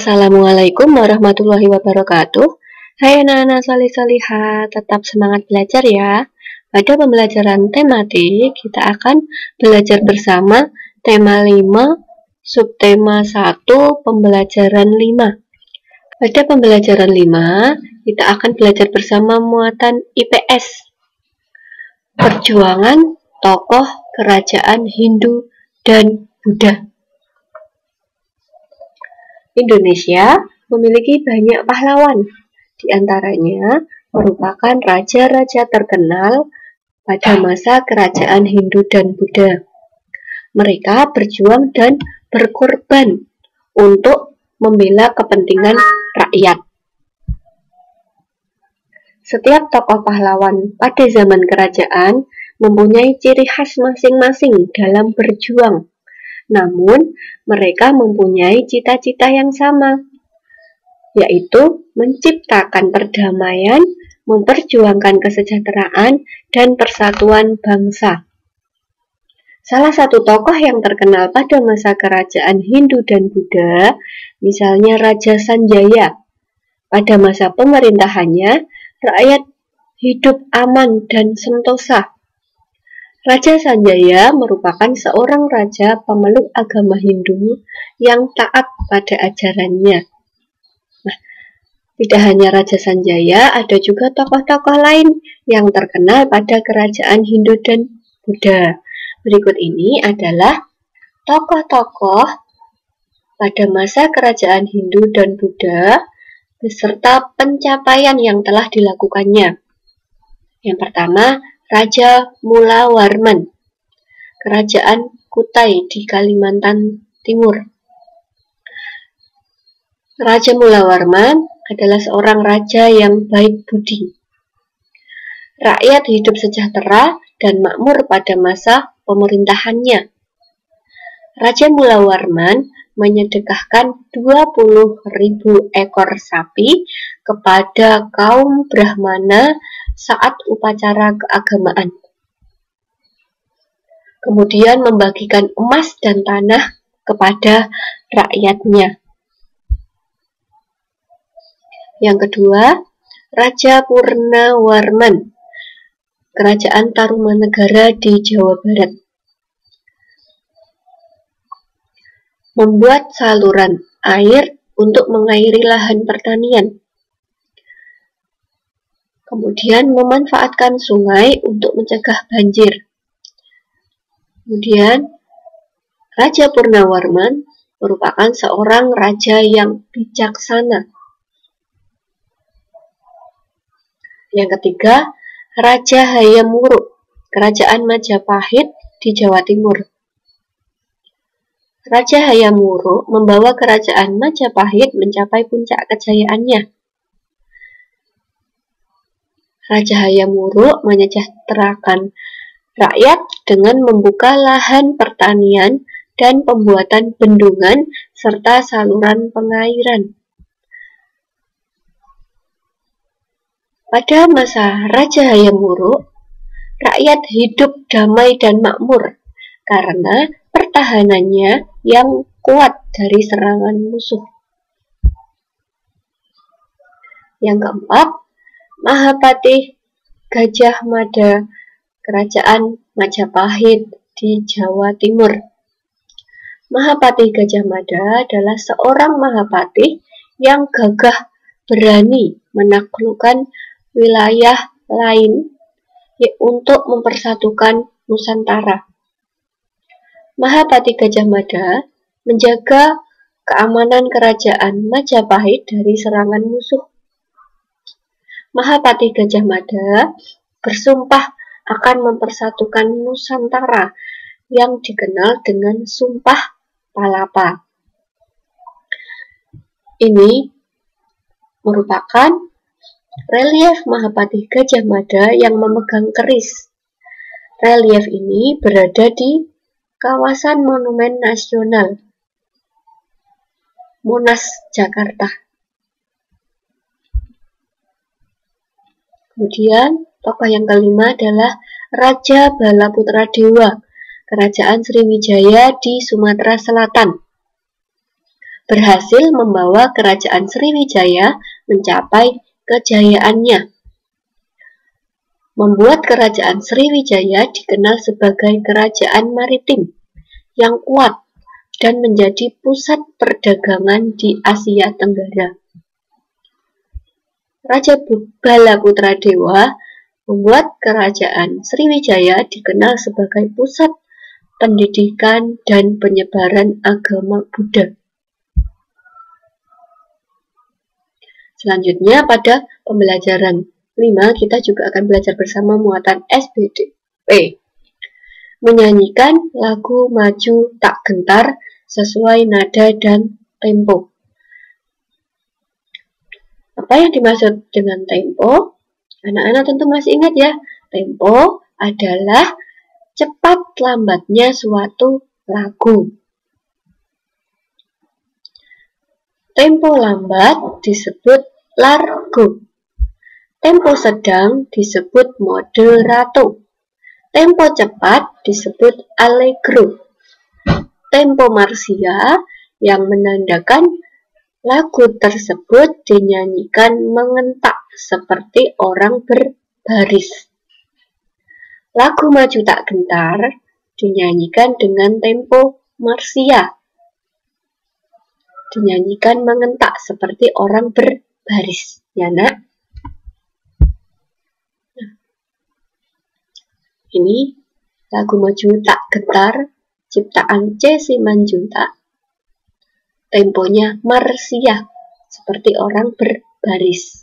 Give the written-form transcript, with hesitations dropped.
Assalamualaikum warahmatullahi wabarakatuh. Hai anak-anak salih-salihah, tetap semangat belajar ya. Pada pembelajaran tematik, kita akan belajar bersama tema 5, subtema 1, pembelajaran 5. Pada pembelajaran 5, kita akan belajar bersama muatan IPS. Perjuangan tokoh kerajaan Hindu dan Buddha. Indonesia memiliki banyak pahlawan, di antaranya merupakan raja-raja terkenal pada masa kerajaan Hindu dan Buddha. Mereka berjuang dan berkorban untuk membela kepentingan rakyat. Setiap tokoh pahlawan pada zaman kerajaan mempunyai ciri khas masing-masing dalam berjuang. Namun, mereka mempunyai cita-cita yang sama, yaitu menciptakan perdamaian, memperjuangkan kesejahteraan, dan persatuan bangsa. Salah satu tokoh yang terkenal pada masa kerajaan Hindu dan Buddha, misalnya Raja Sanjaya. Pada masa pemerintahannya, rakyat hidup aman dan sentosa. Raja Sanjaya merupakan seorang raja pemeluk agama Hindu yang taat pada ajarannya. Nah, tidak hanya Raja Sanjaya, ada juga tokoh-tokoh lain yang terkenal pada kerajaan Hindu dan Buddha. Berikut ini adalah tokoh-tokoh pada masa kerajaan Hindu dan Buddha beserta pencapaian yang telah dilakukannya. Yang pertama, Raja Mulawarman, Kerajaan Kutai di Kalimantan Timur. Raja Mulawarman adalah seorang raja yang baik budi. Rakyat hidup sejahtera dan makmur pada masa pemerintahannya. Raja Mulawarman menyedekahkan 20.000 ekor sapi kepada kaum Brahmana saat upacara keagamaan. Kemudian membagikan emas dan tanah kepada rakyatnya. Yang kedua, Raja Purnawarman, Kerajaan Tarumanegara di Jawa Barat. Membuat saluran air untuk mengairi lahan pertanian. Kemudian memanfaatkan sungai untuk mencegah banjir. Kemudian Raja Purnawarman merupakan seorang raja yang bijaksana. Yang ketiga, Raja Hayam Wuruk, Kerajaan Majapahit di Jawa Timur. Raja Hayam Wuruk membawa kerajaan Majapahit mencapai puncak kejayaannya. Raja Hayam Wuruk menyejahterakan rakyat dengan membuka lahan pertanian dan pembuatan bendungan serta saluran pengairan. Pada masa Raja Hayam Wuruk, rakyat hidup damai dan makmur karena pertahanannya yang kuat dari serangan musuh. Yang keempat, Mahapati Gajah Mada, Kerajaan Majapahit di Jawa Timur. Mahapati Gajah Mada adalah seorang Mahapati yang gagah berani menaklukkan wilayah lain untuk mempersatukan Nusantara. Mahapati Gajah Mada menjaga keamanan kerajaan Majapahit dari serangan musuh. Mahapati Gajah Mada bersumpah akan mempersatukan Nusantara yang dikenal dengan Sumpah Palapa. Ini merupakan relief Mahapati Gajah Mada yang memegang keris. Relief ini berada di kawasan Monumen Nasional Monas, Jakarta. Kemudian, tokoh yang kelima adalah Raja Balaputra Dewa, Kerajaan Sriwijaya di Sumatera Selatan. berhasil membawa kerajaan Sriwijaya mencapai kejayaannya. Membuat kerajaan Sriwijaya dikenal sebagai kerajaan maritim yang kuat dan menjadi pusat perdagangan di Asia Tenggara. Raja Balaputradewa membuat kerajaan Sriwijaya dikenal sebagai pusat pendidikan dan penyebaran agama Buddha. Selanjutnya pada pembelajaran 5 kita juga akan belajar bersama muatan SBDP. Menyanyikan lagu maju tak gentar sesuai nada dan tempo. Apa yang dimaksud dengan tempo? Anak-anak tentu masih ingat ya, tempo adalah cepat lambatnya suatu lagu. Tempo lambat disebut largo. Tempo sedang disebut moderato. Tempo cepat disebut allegro. Tempo marsia yang menandakan lagu tersebut dinyanyikan mengentak seperti orang berbaris. Lagu maju tak gentar dinyanyikan dengan tempo marsia. Dinyanyikan mengentak seperti orang berbaris. Ya, Nak? Ini lagu maju tak gentar ciptaan C. Simanjuntak. Temponya marsia seperti orang berbaris.